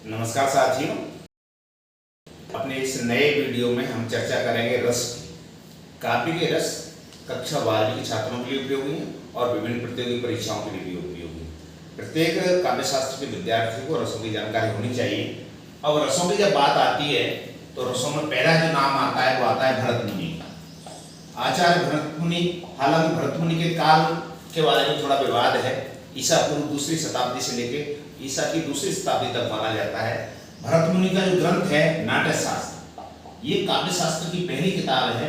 नमस्कार साथियों, अपने इस नए वीडियो में हम चर्चा करेंगे रस की। काव्य के रस कक्षा 12वीं के छात्रों के लिए उपयोगी हैं और विभिन्न प्रतियोगी परीक्षाओं के लिए भी उपयोगी हैं। प्रत्येक काव्य शास्त्र के विद्यार्थी को रसों की जानकारी होनी चाहिए। अब रसों की जब बात आती है तो रसों में पहला जो नाम आता है वो आता है भरत मुनि का। आचार्य भरत मुनि, हालांकि भरत मुनि के काल के बारे में थोड़ा विवाद है। ईसा पूर्व दूसरी शताब्दी से लेकर ईसा की दूसरी शताब्दी तक माना जाता है। भरत मुनि का जो ग्रंथ है नाट्य शास्त्र, ये काव्य शास्त्र की पहली किताब है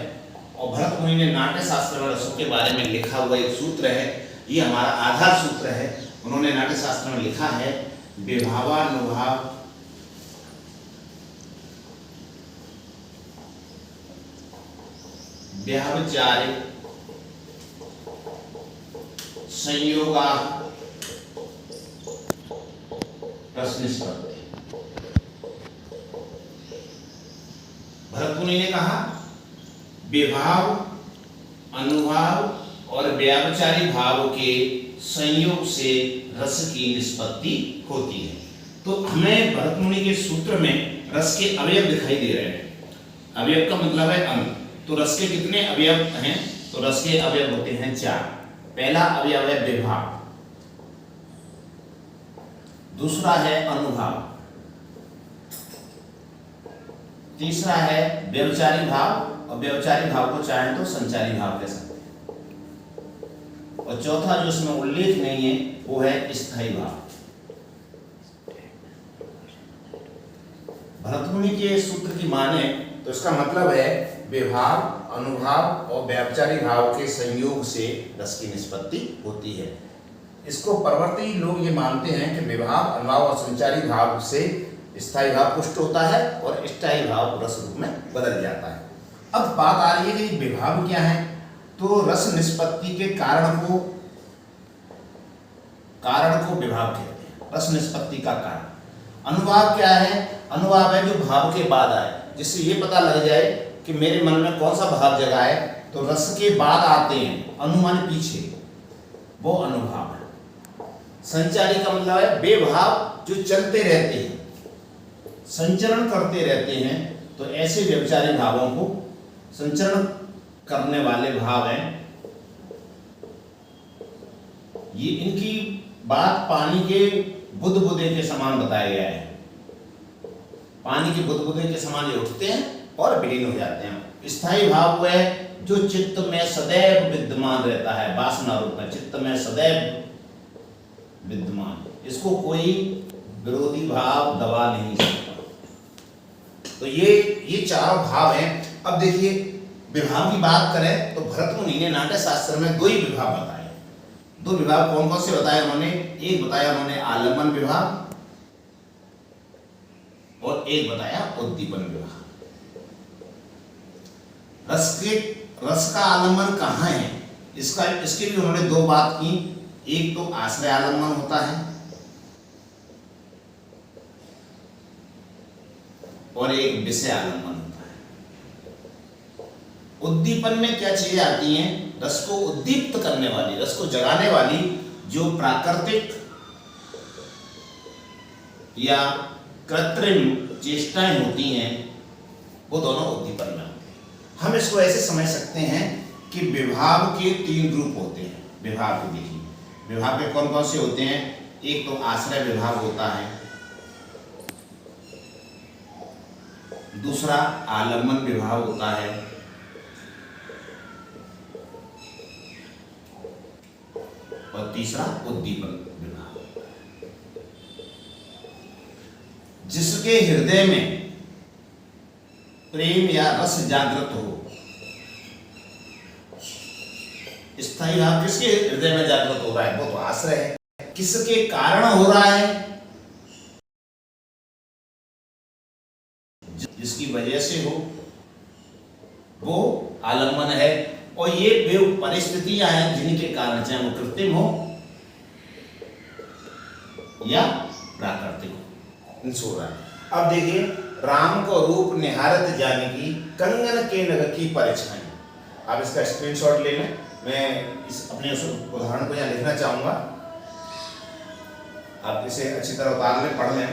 और भरत मुनि ने नाट्य शास्त्र में रसों के बारे में लिखा हुआ एक सूत्र है, ये हमारा आधार सूत्र है। उन्होंने नाट्य शास्त्र में लिखा है विभावानुभाव व्यभिचारे संयोगा रसनिष्पत्ति। भरत मुनि ने कहा विभाव, अनुभाव और व्याभिचारी भाव के संयोग से रस की निष्पत्ति होती है। तो हमें भरत मुनि के सूत्र में रस के अवयव दिखाई दे रहे हैं। अवयव का मतलब है अंग। तो रस के कितने अवयव हैं? तो रस के अवयव होते हैं 4। पहला अवयव है विभाव, दूसरा है अनुभव, तीसरा है व्यभिचारी भाव और व्यभिचारी भाव को चाहें तो संचारी भाव कह सकते हैं, और चौथा जो इसमें उल्लेख नहीं है वो है स्थायी भाव। भरत मुनि के सूत्र की माने तो इसका मतलब है विभाव, अनुभाव और व्यभिचारी भाव के संयोग से रस की निष्पत्ति होती है। इसको परवर्ती लोग ये मानते हैं कि विभाव, अनुभाव और संचारी भाव से स्थायी भाव पुष्ट होता है और स्थायी भाव रस रूप में बदल जाता है। अब बात आ रही है कि विभाव क्या है? तो रस निष्पत्ति के कारण को विभाव कहते हैं, रस निष्पत्ति का कारण। अनुभाव क्या है? अनुभाव है जो भाव के बाद आए, जिससे ये पता लग जाए कि मेरे मन में कौन सा भाव जगा है। तो रस के बाद आते हैं, अनुमान पीछे, वो अनुभाव है। संचारी का मतलब है वे भाव जो चलते रहते हैं, संचरण करते रहते हैं। तो ऐसे व्यभिचारी भावों को संचरण करने वाले भाव हैं। ये इनकी बात पानी के बुदबुदे के समान बताया गया है। पानी के बुदबुदे के समान ये उठते हैं और विलीन हो जाते हैं। स्थायी भाव है जो चित्त में सदैव विद्यमान रहता है, वासना रूप में चित्त में सदैव विद्यमान, इसको कोई विरोधी भाव दबा नहीं सकता। तो ये चारों भाव हैं। अब देखिए, विभाव की बात करें तो भरत मुनि ने नाट्य शास्त्र में 2 ही विभाव बताए। 2 विभाव कौन कौन से बताए उन्होंने? एक बताया उन्होंने आलम्बन विभाव और एक बताया उद्दीपन विभाव। रस का आलम्बन कहाँ है, इसके भी उन्होंने 2 बात की। एक तो आश्रय आलम्बन होता है और एक विषय आलम्बन होता है। उद्दीपन में क्या चीजें आती हैं? रस को उद्दीप्त करने वाली, रस को जगाने वाली जो प्राकृतिक या कृत्रिम चेष्टाएं होती हैं, वो दोनों उद्दीपन में होती हैं। हम इसको ऐसे समझ सकते हैं कि विभाव के 3 रूप होते हैं। विभाव को देखिए, विभाव के कौन कौन से होते हैं? एक तो आश्रय विभाव होता है, दूसरा आलम्बन विभाव होता है, और तीसरा उद्दीपन विभाव। जिसके हृदय में प्रेम या रस जागृत हो, स्थायी भाव किसके हृदय में जागृत हो रहा है? वो तो आश्रय है। किसके कारण हो रहा है? जिसकी वजह से हो, वो आलम्बन है। और ये वे परिस्थितियां हैं जिनके कारण, चाहे वो कृत्रिम हो या प्राकृतिक हो रहा है। अब देखिए, राम को रूप निहारत जानकी कंगन के नग की परीक्षाएं। आप इसका स्क्रीनशॉट ले लें। मैं इस अपने उदाहरण को यहाँ लिखना चाहूंगा, आप इसे अच्छी तरह उतार लें, पढ़ लें।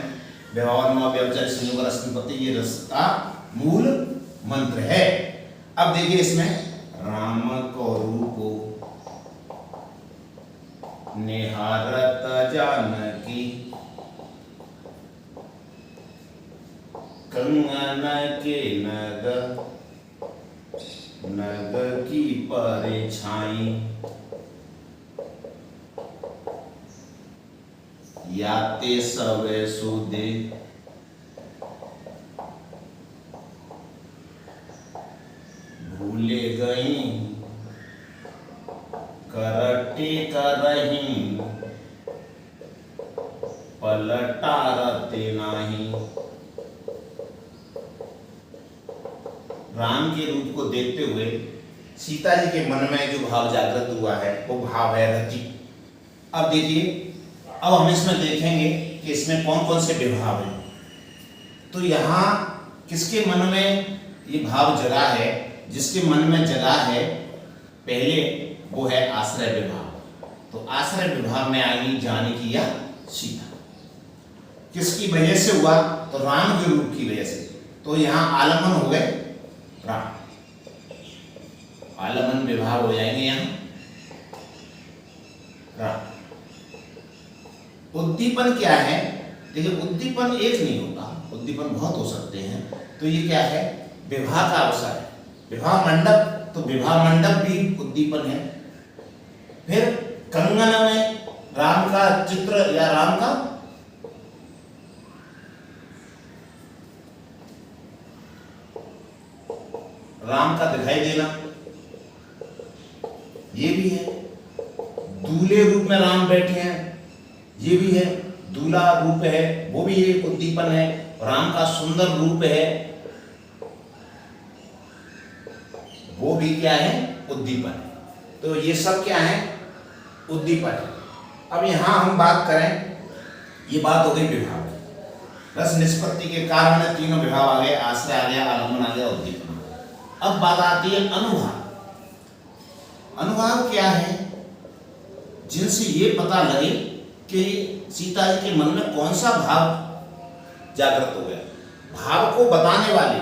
व्यवहार व्यवचारिक संयोग रस निष्पत्ति, ये रस का मूल मंत्र है। अब देखिए इसमें राम को रूपो निहारत जानकी, कंगन के नग नग की परछाई, याते सवे सुदे भूले गई, करटे करही पलटारते नाही। राम के रूप को देखते हुए सीता जी के मन में जो भाव जागृत हुआ है वो भाव है रति। अब देखिए, अब हम इसमें देखेंगे कि इसमें कौन कौन से विभाव हैं। तो यहाँ किसके मन में ये भाव जगा है? जिसके मन में जगा है पहले वो है आश्रय विभाव। तो आश्रय विभाव में आई जानकी या सीता। किसकी वजह से हुआ? तो राम के रूप की वजह से। तो यहाँ आलम्बन हो गए राम, आलम्बन विभाव हो जाएंगे यहाँ राम। उद्दीपन क्या है? देखिए उद्दीपन एक नहीं होता, उद्दीपन बहुत हो सकते हैं। तो ये क्या है? विवाह का अवसर है, विवाह मंडप। तो विवाह मंडप भी उद्दीपन है। फिर कंगन में राम का चित्र या राम का दिखाई देना, ये भी है। दूल्हे रूप में राम बैठे हैं, ये भी है। दूल्हा रूप है, वो भी एक उद्दीपन है। राम का सुंदर रूप है, वो भी क्या है? उद्दीपन। तो ये सब क्या है? उद्दीपन। अब यहां हम बात करें, ये बात हो गई विभाव। रस निष्पत्ति के कारण में तीनों विभाव आ गए, आश्रय आ गया, आलम्बन आ गया, उद्दीपन। अब बात आती है अनुभाव। अनुभाव क्या है? जिनसे ये पता लगे कि सीता जी के मन में कौन सा भाव जागृत हो गया। भाव को बताने वाले,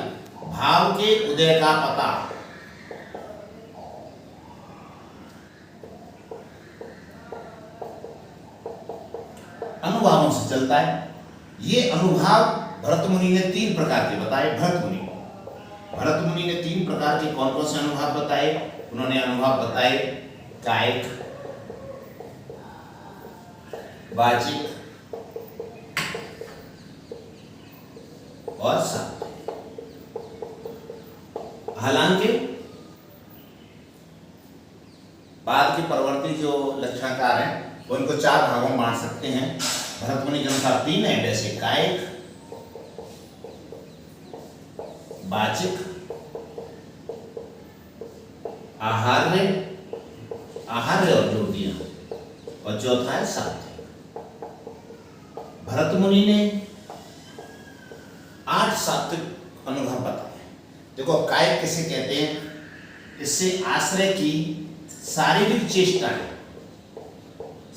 भाव के उदय का पता। अनुभावों से चलता है। ये अनुभाव भरत मुनि ने 3 प्रकार के बताए। भरत मुनि ने 3 प्रकार के कौन कौन से अनुभव बताए? उन्होंने अनुभव बताए कायिक, वाचिक और सात्विक। हालांकि बाद के परवर्ती जो लक्षणकार हैं वो इनको 4 भागों में बांट सकते हैं। भरत मुनि के अनुसार 3 है, वैसे कायिक, वाचिक, आहार्य और ज्योतियां, और चौथा है सात्विक। भरत मुनि ने 8 सात्विक अनुभव बताए। देखो कायिक किसे कहते हैं? इससे आश्रय की शारीरिक चेष्टाएं,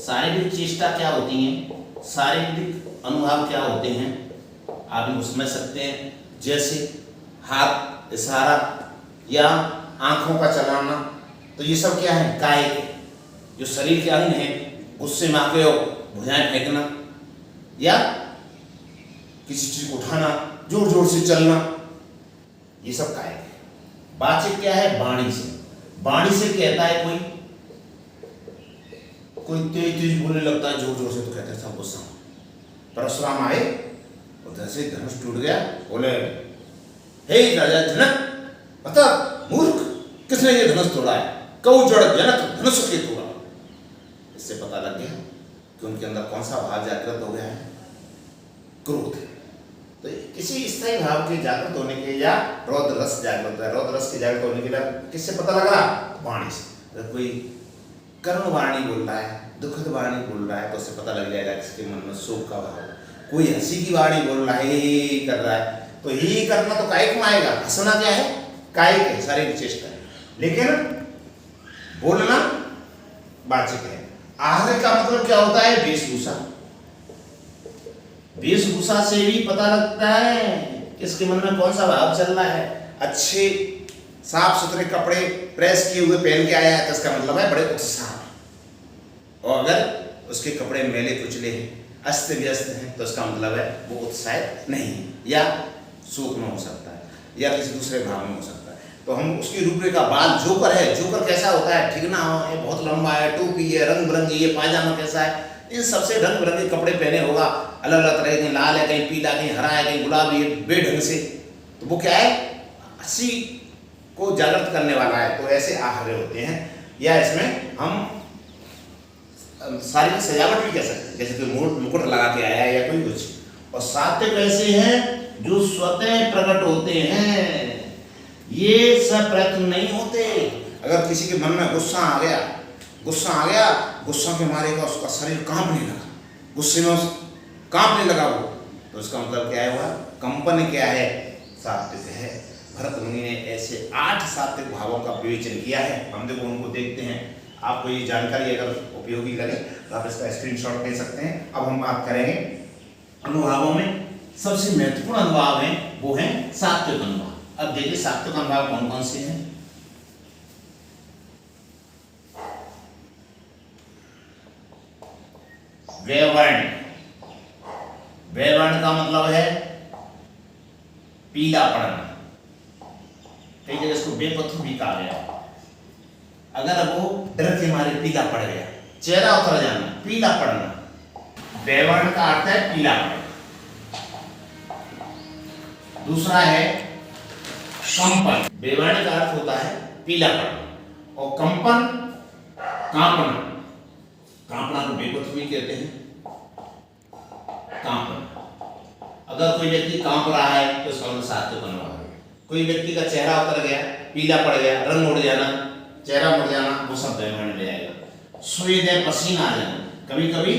शारीरिक चेष्टा क्या होती हैं, शारीरिक अनुभव क्या होते हैं, आप इनको समझ सकते हैं। जैसे हाथ इशारा या आंखों का चलाना, तो ये सब क्या है? कायिक। जो शरीर के अंग हैं, गुस्से में आके भुजाएं फेंकना या किसी चीज को उठाना, जोर जोर से चलना, ये सब कायिक है। वाचिक क्या है? वाणी से। वाणी से कहता है कोई तेज तेज बोलने लगता है जोर जोर से, तो कहते हैं सब गुस्सा। परशुराम आए, उधर से धनुष टूट गया, बोले हे राजा जनक, बता मूर्ख, किसने ये धनुष तोड़ा है? कौ जड़ जनक धनुष के तोड़ा। इससे पता लग गया कि उनके अंदर कौन सा भाव जागृत हो गया है? क्रोध। तो किसी स्थायी भाव के जागृत होने के या रौद्र रस जागृत है, रौद्र रस के जागृत होने के लिए किससे पता लगा? वाणी से। अगर कोई करुण वाणी बोल रहा है, दुखद वाणी बोल रहा है, तो उससे पता लग जाएगा किसके मन में शोक का भाव। कोई हंसी की वाणी बोल रहा है, हे कर रहा है, तो ही करना तो कायिक में आएगा। हंसना क्या है? कायिक है, शारीरिक चेष्टा है। लेकिन बोलना वाचिक है। आहार्य का मतलब क्या होता है? वेशभूषा। वेशभूषा से भी पता लगता है किसके मन में कौन सा भाव चल रहा है। अच्छे साफ सुथरे कपड़े प्रेस किए हुए पहन के आया है तो इसका मतलब है बड़े उत्साह में। और अगर उसके कपड़े मैले कुचले हैं, अस्त व्यस्त हैं, तो इसका मतलब है वो उत्साहित नहीं है, या शोक में हो सकता है, या किसी दूसरे भाव में हो सकता है। तो हम उसकी रूपरेखा, बाल जोकर है, जोकर कैसा होता है, ठिकना है, बहुत लंबा है, टोपी है, रंग बिरंगी है, पायजामा कैसा है, इन सबसे रंग बिरंगे कपड़े पहने होगा, अलग अलग तरह के, लाल है, कहीं पीला, कहीं हरा है, कहीं गुलाबी है, बेढंग से, तो वो क्या है, हंसी को जागृत करने वाला है। तो ऐसे आहार्य होते हैं। या इसमें हम शारीरिक सजावट भी कह सकते हैं, जैसे कोई मुकुट लगा के आया है या कोई कुछ। और सात्विक ऐसे हैं जो स्वतः प्रकट होते हैं, ये सब प्रयत्न नहीं होते। अगर किसी के मन में गुस्सा आ गया, गुस्सा के मारे का उसका शरीर कांपने लगा, गुस्से में कांपने लगा वो, तो उसका मतलब क्या है, हुआ कंपन क्या है, सात्विक है। भरत मुनि ने ऐसे 8 सात्विक भावों का विवेचन किया है। हम देखो उनको देखते हैं। आपको ये जानकारी अगर उपयोगी लगे तो आप इसका स्क्रीनशॉट ले सकते हैं। अब हम बात करेंगे अनुभावों में। सबसे महत्वपूर्ण अनुभाव है वो है सात्विक अनुभाव। अब देखिए सात्विक अनुभाव कौन कौन से हैं। वैवर्ण, वैवर्ण का मतलब है पीला पड़ना, कई जगह इसको बेपथु भी कहा गया। अगर वो डर के मारे पीला पड़ गया, चेहरा उतर जाना, पीला पड़ना, वैवर्ण का अर्थ है पीला पड़ना। दूसरा है कंपन, वैवर्ण का अर्थ होता है पीला पड़ना, और कंपन कांपना, कांपना को बेपथु भी कहते हैं, कांपना। अगर कोई व्यक्ति कांप रहा है तो उसका सात्विक अनुभाव है। कोई व्यक्ति का चेहरा उतर गया, पीला पड़ गया, रंग उड़ जाना, चेहरा मुड़ जाना, वो सब वैवर्ण ले आएगा। स्वेद है, पसीना आ जाना, कभी कभी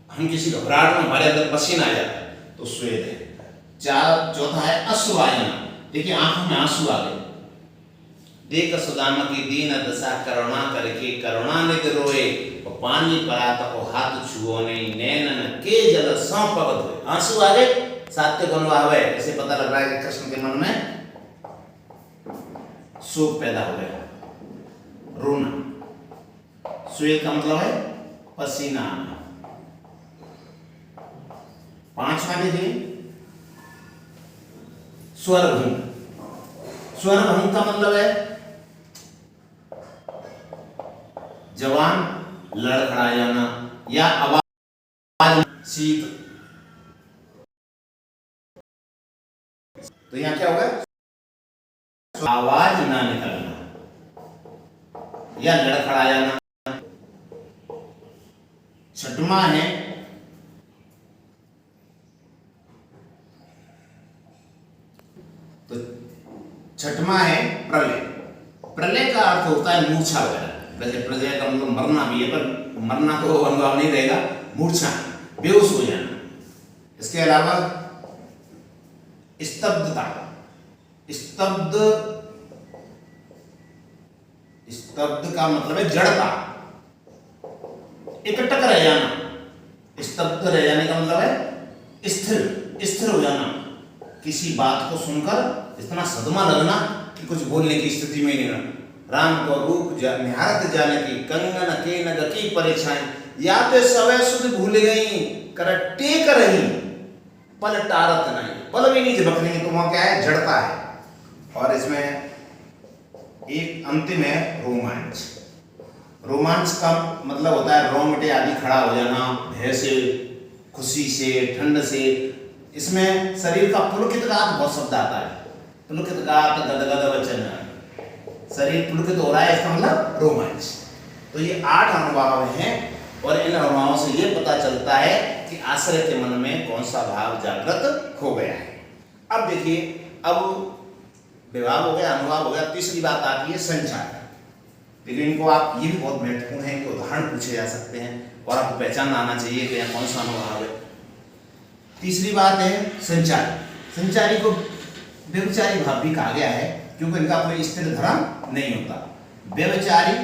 हम किसी घबराहट में हमारे अंदर पसीना आ जाता है तो स्वेद है। चौथा है अश्रु आ जाना, देखिए आंखों में आंसू आ गए। देख सुदामा की दीन दशा करुणा करके करुणानिधि रोए, पानी परा तो हाथ छुओ नहीं, नैनन के जल सौंपक धोए। आंसू आ गए, सात्विक अनुभाव है। इसे पता लग रहा है कि कृष्ण के मन में शोक पैदा हो गया, रोना। स्वेद का मतलब है पसीना आना। पांचवा देखिए स्वरभंग। स्वरभंग का मतलब है जवान लड़खड़ा जाना या आवाज शीत। तो यहां क्या होगा, आवाज ना निकलना या लड़खड़ा जाना। छठवां है तो छठवां है प्रलय। प्रलय का अर्थ होता है मूर्छा वगैरह। वैसे प्रलय का मतलब मरना भी है, पर मरना तो अनुभव नहीं रहेगा, मूर्छा, बेहोश हो जाना। इसके अलावा स्तब्धता, स्तब्ध का मतलब है जड़ता, एकटक रह जाना। स्तब्ध रह जाने का मतलब है स्थिर हो जाना, किसी बात को सुनकर इतना सदमा लगना कि कुछ बोलने की स्थिति में नहीं रहना। राम को रूप निहारत जाने की, कंगन के नग की परेछाई, या तो सवै सुध भूल गई, कर टेक रही, पल टारत नहीं, पल भी नहीं झपकने की। तो वहां क्या है, जड़ता है। और इसमें एक अंतिम है रोमांच। रोमांच का मतलब होता है रोंगटे आदि खड़ा हो जाना, भय से, खुशी से, ठंड से। इसमें शरीर का पुलकितगात बहुत शब्द आता है, पुलकितगात, गदगद वचन, शरीर पुलकित हो रहा है, इसका मतलब रोमांच। तो ये 8 अनुभाव हैं, और इन अनुभावों से ये पता चलता है कि आश्रय के मन में कौन सा भाव जागृत हो गया है। अब देखिए, अब विभाव हो गया, अनुभाव हो गया, तीसरी बात आती है संचार। लेकिन इनको आप, ये भी बहुत महत्वपूर्ण है कि उदाहरण पूछे जा सकते हैं और आपको पहचानना आना चाहिए कि कौन सा अनुभाव है। तीसरी बात है संचार। संचारी को व्यभिचारी भाव भी कहा गया है, क्योंकि इनका कोई स्थिर धर्म नहीं होता। व्यभिचारी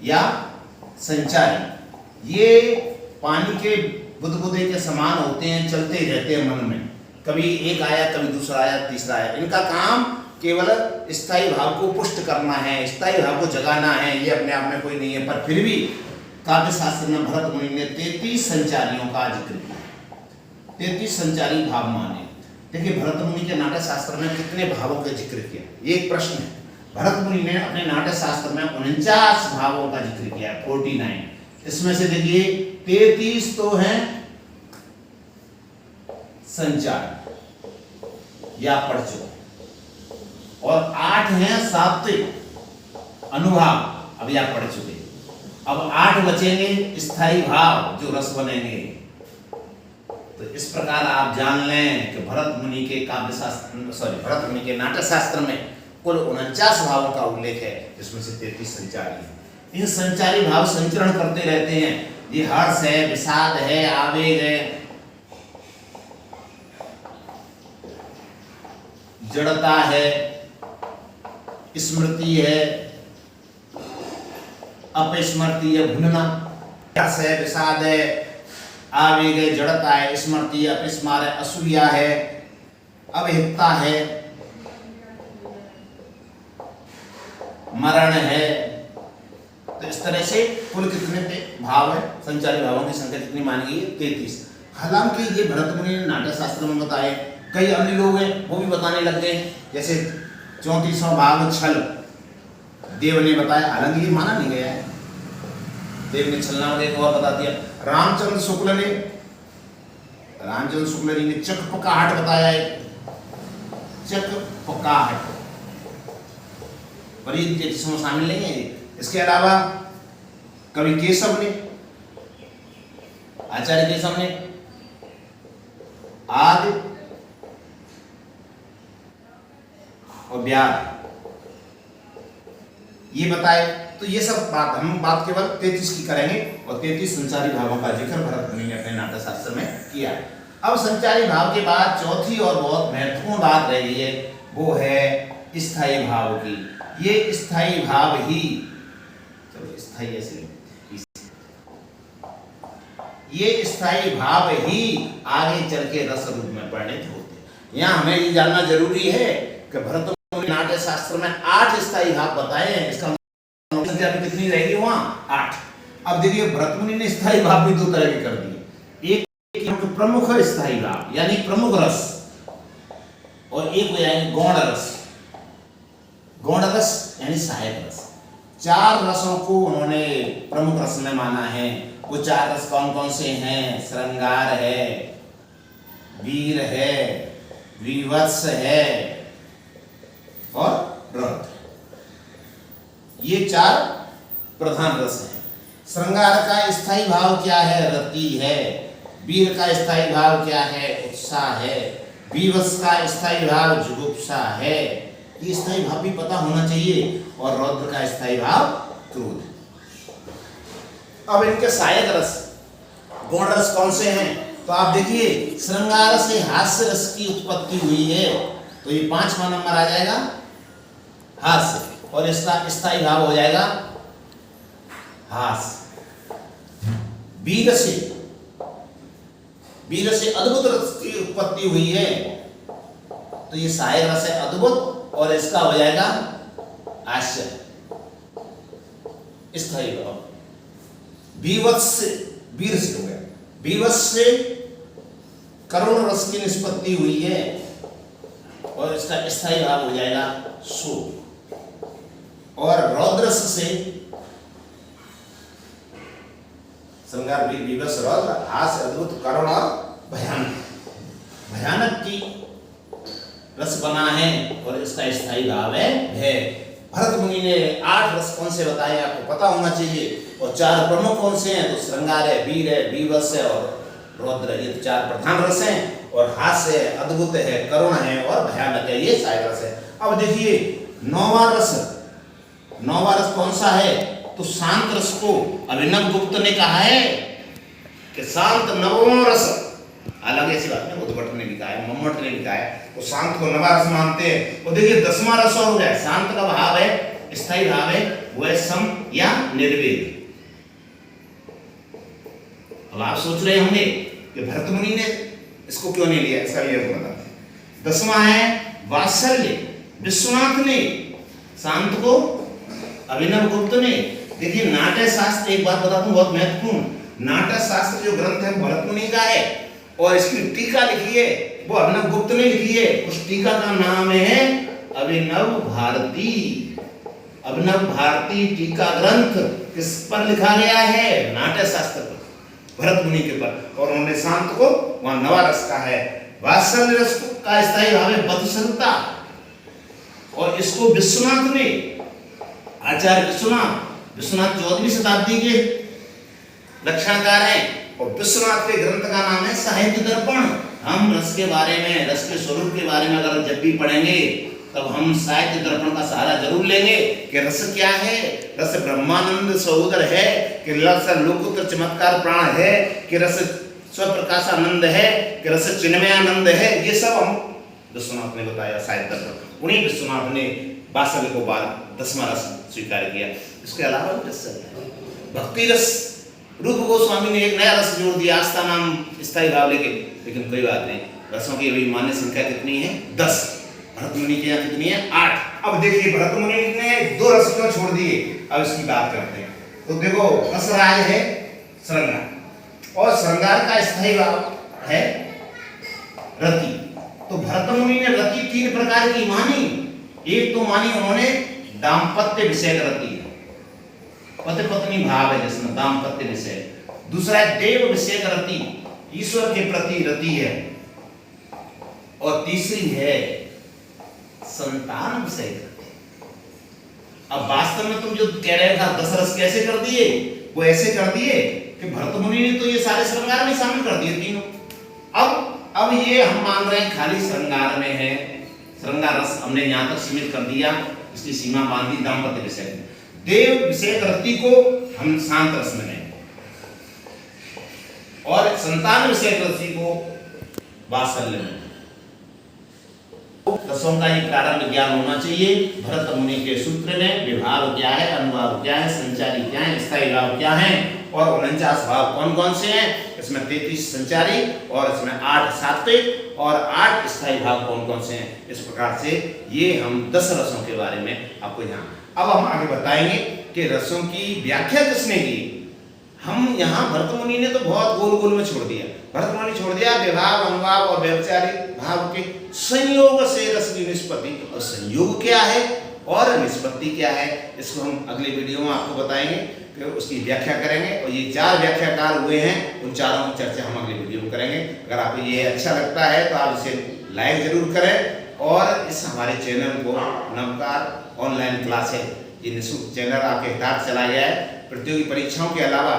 या संचारी, ये पानी के बुदबुदे के समान होते हैं, चलते ही रहते हैं मन में, कभी एक आया, कभी दूसरा आया, तीसरा आया। इनका काम केवल स्थायी भाव को पुष्ट करना है, स्थायी भाव को जगाना है, ये अपने आप में कोई नहीं है। पर फिर भी काव्य शास्त्र में भरत मुनि ने 33 संचारियों का जिक्र किया, 33 संचारी भाव माने। देखिए भरत मुनि के नाट्य शास्त्र में कितने भावों का जिक्र किया, ये एक प्रश्न है। भरत मुनि ने अपने नाट्य शास्त्र में 49 भावों का जिक्र किया, 49। इसमें से देखिए 33 तो हैं संचार या पढ़ चुके, और 8 हैं सात्विक अनुभाव, अब या पढ़ चुके। अब 8 बचेंगे स्थायी भाव जो रस बनेंगे। तो इस प्रकार आप जान लें कि भरत मुनि के भरत मुनि के नाट्य शास्त्र में कुल 49 भावों का उल्लेख है, जिसमें से 33 संचारी हैं। इन संचारी भाव संचरण करते रहते हैं। ये हर्ष है, विषाद है, आवेग है, जड़ता है, स्मृति है, अपस्मृति है, भूलना। हर्ष है, विषाद है, आवेग है, जड़ता है, स्मृति है, अपस्मार है, असूया है, अवहितता है, मरण है। तो इस तरह से कुल कितने भाव है, संचारी भावों की संख्या कितनी मानी गई है? 33। हालांकि ये भरत मुनि ने नाट्य शास्त्र में बताए, कई अन्य लोग हैं वो भी बताने लग गए, जैसे 34वां भाव छल देव ने बताया, हालांकि ये माना नहीं गया है, देव ने छल नाम एक और बता दिया। रामचंद्र शुक्ल जी ने चकपकाहट बताया है, चकपकाहट, और ये जिसमें शामिल नहीं है। इसके अलावा कवि केशव ने, आचार्य केशव ने आदि और व्याध ये बताए। तो ये सब बात हम केवल 33 की करेंगे, और 33 संचारी भावों का जिक्र भरत मुनि ने अपने नाट्य शास्त्र में किया है। अब संचारी भाव के बाद चौथी और बहुत महत्वपूर्ण बात रह गई है, वो है स्थायी भाव की। ये स्थायी भाव ही, चलो स्थायी ऐसे, ये स्थायी भाव ही आगे चल के रस रूप में परिणत होते हैं। यहाँ हमें ये जानना जरूरी है कि भरत मुनि नाट्य शास्त्र में 8 स्थायी भाव बताए हैं, इसका संख्या भी कितनी रहेगी वहां? 8। अब देखिए भरत मुनि ने स्थायी भाव भी 2 तरह के कर दिए, एक प्रमुख स्थायी भाव यानी प्रमुख रस, और एक हो जाएंगे गौण रस। गौण रस यानी सहायक रस। 4 रसों को उन्होंने प्रमुख रस में माना है। वो 4 रस कौन कौन से हैं? श्रृंगार है, वीर है, विवत्स है और रौद्र। ये 4 प्रधान रस हैं। श्रृंगार का स्थायी भाव क्या है? रति है। वीर का स्थायी भाव क्या है? उत्साह है। विवत्स का स्थायी भाव जुगुप्सा है। ये स्थायी भाव भी पता होना चाहिए। और रौद्र का स्थायी भाव क्रोध। अब इनके सहायक रस गौण रस कौन से हैं? तो आप देखिए, श्रृंगार से हास्य रस की उत्पत्ति हुई है, तो ये 5वां नंबर आ जाएगा हास्य, और इसका स्थायी भाव हो जाएगा हास्य। वीर से अद्भुत रस की उत्पत्ति हुई है, तो ये सहायक रस है अद्भुत, और इसका हो जाएगा आश्चर्य, स्थायी भाव। विवत्स से, वीर से हो गया, विवत्स से करुण रस की निष्पत्ति हुई है, और इसका स्थायी भाव हो जाएगा शोक। और रौद्र से श्रृंगार, वीर, विवत्स, रौद्र, हास्य, अद्भुत, करुण और भयानक की रस बना है, और इसका स्थायी भाव है भय। भरत मुनि ने 8 रस कौन से बताए आपको पता होना चाहिए, और 4 प्रमुख कौन से हैं? तो श्रृंगार है, वीर है, विवत्स है और रौद्र। ये 4 प्रधान रस हैं, और हास्य है, अद्भुत है, करुण है और भयानक है, ये सहायक रस है। अब देखिए 9वां रस कौन सा है? तो शांत रस को अभिनव गुप्त ने कहा है कि शांत 9वां रस। हालांकि ऐसी बात नहीं, उद्भट ने लिखा है, मम्मट ने लिखा है, वो शांत को 9वां रस मानते हैं। और देखिए 10वां रस हो गया, शांत का भाव है, स्थायी भाव है, वो है सम या निर्वेद। अब आप सोच रहे होंगे कि भरत मुनि ने इसको क्यों नहीं लिया, इसका ये बताते हैं। 10वां है वात्सल्य। विश्वनाथ ने, शांत को अभिनव गुप्त ने। देखिए नाट्य शास्त्र, एक बात बता दूं बहुत महत्वपूर्ण, नाट्य शास्त्र जो ग्रंथ है भरत मुनि का है और इसकी टीका लिखी है वो अभिनव गुप्त ने लिखी है। उस टीका का नाम है अभिनव भारती। अभिनव भारती टीका ग्रंथ किस पर लिखा गया है? नाट्य शास्त्र पर, भरत मुनि के पर। और उन्होंने शांत को वहां नवा रस का है, वात्सल्य रस का स्थायी भाव है बद्धशरता। और इसको विश्वनाथ ने, आचार्य विश्वनाथ 14वीं शताब्दी के लक्षणकार हैं और विश्वनाथ के ग्रंथ का नाम है साहित्य दर्पण। हम रस के बारे में, रस के स्वरूप के बारे में अगर जब भी पढ़ेंगे तब हम साहित्य दर्पण का सहारा जरूर लेंगे कि रस क्या है, रस ब्रह्मानंद सहोदर है कि रस लोकोत्तर चमत्कार प्राण है कि रस स्वप्रकाशानंद है कि रस चिन्मयानंद है। ये सब हम विश्वनाथ ने बताया साहित्य दर्पण। उन्हीं विश्वनाथ ने वात्सल्य को बाद 10वां रस स्वीकार किया। इसके अलावा भी रस चलता है, भक्ति रस। रूप गोस्वामी ने एक नया रस जोड़ दिया, आस्था नाम स्थायी भाव लेके। लेकिन कोई बात नहीं, रसों की अभी मान्य संख्या कितनी है? 10। भरत मुनि के यहाँ कितनी है? 8। अब देखिए भरत मुनि ने 2 रस क्यों छोड़ दिए, अब इसकी बात करते हैं। तो देखो रसराज है श्रृंगार और श्रृंगार का स्थायी भाव है रति। तो भरत मुनि ने रति 3 प्रकार की मानी। एक तो मानी उन्होंने दाम्पत्य विषय रति, पति पत्नी भाव है जिसमें दाम्पत्य विषय। दूसरा है देव विषय रति, ईश्वर के प्रति रति है। और तीसरी है संतान विषय रति। अब वास्तव में तुम जो कह रहे थे 10 रस कैसे कर दिए, वो ऐसे कर दिए कि भरत मुनि ने तो ये सारे श्रृंगार में शामिल कर दिए तीनों। अब ये हम मान रहे हैं खाली श्रृंगार में है, श्रृंगार रस हमने यहाँ तक सीमित कर दिया, इसकी सीमा बांध दी दाम्पत्य विषय में। देव विषय रति को हम शांत रस में लें और संतान विषय रति को वात्सल्य में। रसों का ये प्रारंभ ज्ञान होना चाहिए। भरत मुनि के सूत्र में विभाव क्या है, अनुभाव क्या है, संचारी क्या है, स्थायी भाव क्या है और 49 भाव कौन कौन से हैं। इसमें 33 संचारी और इसमें 8 सात्विक और 8 स्थायी भाव कौन कौन से हैं। इस प्रकार से ये हम 10 रसों के बारे में आपको यहाँ, अब हम आगे बताएंगे कि रसों की व्याख्या किसने की। हम यहाँ भरत मुनि ने तो बहुत गोल गोल में छोड़ दिया। भरत मुनि छोड़ दिया विभाव, अनुभाव और व्यभिचारिक भाव के संयोग से रस की निष्पत्ति। और संयोग क्या है और निष्पत्ति क्या है, इसको हम अगले वीडियो में आपको बताएंगे, फिर उसकी व्याख्या करेंगे। और ये 4 व्याख्याकार हुए हैं, उन चारों की चर्चा हम अगले वीडियो में करेंगे। अगर आपको ये अच्छा लगता है तो आप इसे लाइक जरूर करें और इस हमारे चैनल को नवकार ऑनलाइन क्लास है, ये निःशुल्क चैनल आपके तक चला गया है। प्रतियोगी परीक्षाओं के अलावा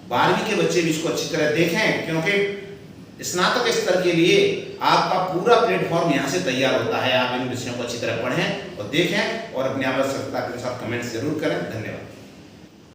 12वीं के बच्चे भी इसको अच्छी तरह देखें, क्योंकि स्नातक स्तर के लिए आपका पूरा प्लेटफॉर्म यहाँ से तैयार होता है। आप इन विषयों को अच्छी तरह पढ़ें और देखें और अपनी आवश्यकता के अनुसार कमेंट्स जरूर करें। धन्यवाद।